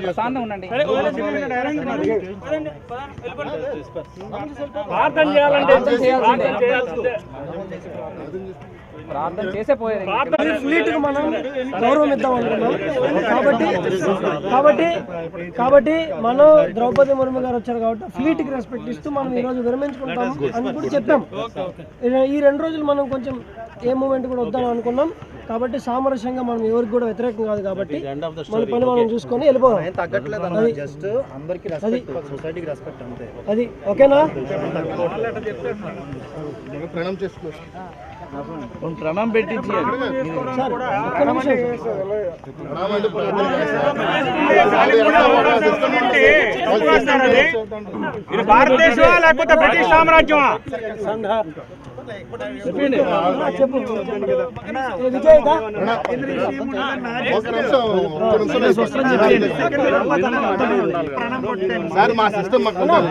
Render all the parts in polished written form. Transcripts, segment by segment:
ప్రశాంతంగా ఉండండి. ప్రార్థన చేసే పోయేది. ఫ్లీట్ కు మనం గౌరవం ఇద్దాం అనుకున్నాం. కాబట్టి మనం ద్రౌపది ముర్ము గారు వచ్చారు కాబట్టి ఫ్లీట్ కి రెస్పెక్ట్ ఇస్తూ మనం ఈ రోజు విరమించుకుంటాం అని కూడా చెప్పాం. ఈ 2 రోజులు మనం కొంచెం ఏ మూమెంట్ కూడా వద్దాం అనుకున్నాం. కాబట్టి సామరస్యంగా మనం ఎవరికి కూడా వ్యతిరేకం కాదు. కాబట్టి మన పని మనం చూసుకొని వెళ్ళిపోవాలి. అది ఓకేనా? ప్రణం పెట్టి భారతదేశమా లేకపోతే బ్రిటిష్ సామ్రాజ్యమా? సార్ మా సిస్టమ్ వద్దన్నారు,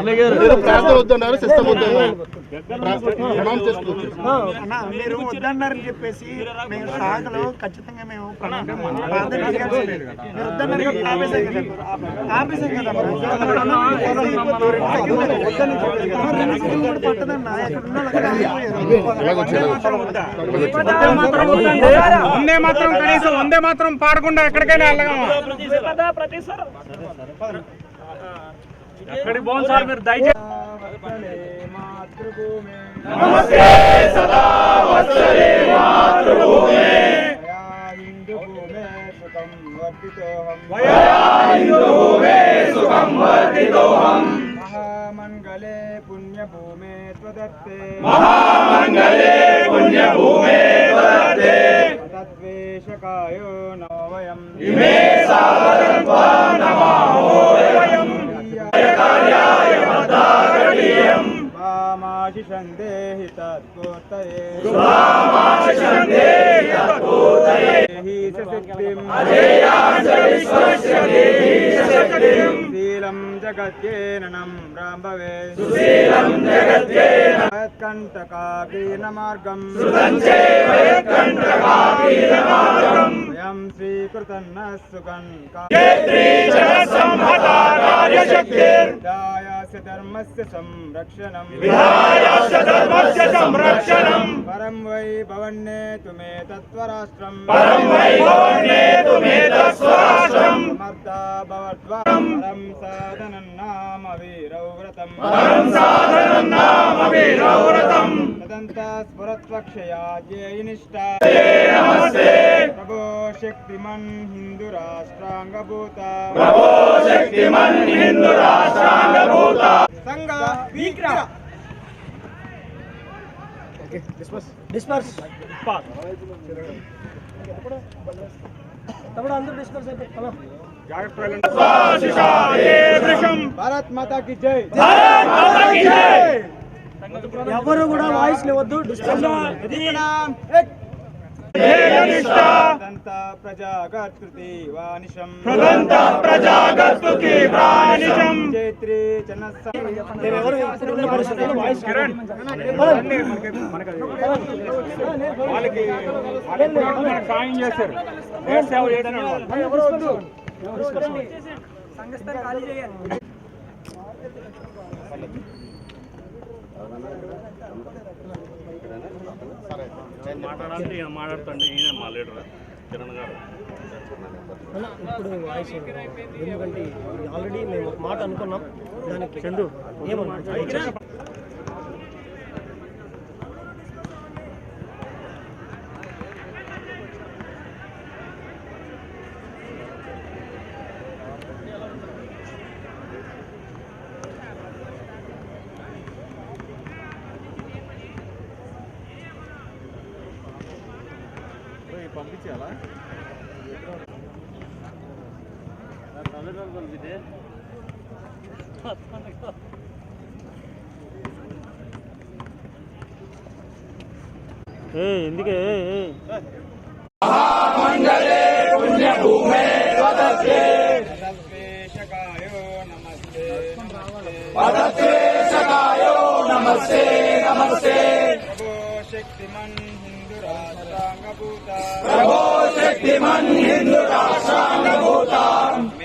సిస్టమ్ వద్దన్నారు, మీరు వద్దన్నారని చెప్పేసి మేము శాఖలో ఖచ్చితంగా మేము పట్టదన్నా వందే మాత్రం కనీసం వందే మాత్రం పాడకుండా ఎక్కడికైనా వెళ్ళగలమా? ఎక్కడికి పోను సార్ మీరు దయచేసి. महामंगले पुण्यभूमे त्वदत्ते तद्वेषकायो नो वयम् इमे सादरत्वा नमामो वयम् कार्याय मद्दागणीयम् वामाशिषं देहि तत्कोत्तये देहि सिद्धिम् अजेयाञ्जलिस्वस्य देहि सिद्धिम् शीलं जगत्येननं राम्भवे सुशीलं जगत्येनकण्टकाकीर्णमार्गं सुदञ्चैवयत्कण्टकाकीर्णमार्गं वयं स्वीकृतन्नः विधायास्य धर्मस्य संरक्षणं परं वै भवन्नेतु मे तत्त्वराष्ट्रं समर्था भवद्वा परं साधनं नाम वीरौ व्रतं तदन्ता स्फुरत्वक्षया ज्ञेयनिष्ठा प्रभो शक्तिमन् हिन्दुराष्ट्राङ्गभूता संघ विग्रह డిస్పర్స్ తప్పుడు అందరూ డిస్పర్స్ అయిపోయి भारत माता की जय. ఎవరు కూడా వాయిస్ లేవద్దు. డిస్పర్స్ प्रजागतृति वानिशं चैत्री సాయం చేశారు. సంఘస్థానం ఖాళీ చేయాలి. మాట్లాడాలంటే ఈయన మాట్లాడుతుండే ఈయన మా లీడర్ కిరణ్ గారు. ఇప్పుడు వాయిస్ ఎందుకంటే ఆల్రెడీ మేము ఒక మాట అనుకున్నాం. దానికి ఏమన్నా పంపించాలా? ఎందుకే मंगले पुण्यभूमे त्वदत्ते तद्वेषकायो नमस्ते पदत्वेषकायो नमस्ते नमस्ते प्रभो शक्तिमन् हिन्दुराष्ट्राङ्गभूता प्रभो शक्तिमन् हिन्दुराष्ट्र सर्वाङ्गभूतान्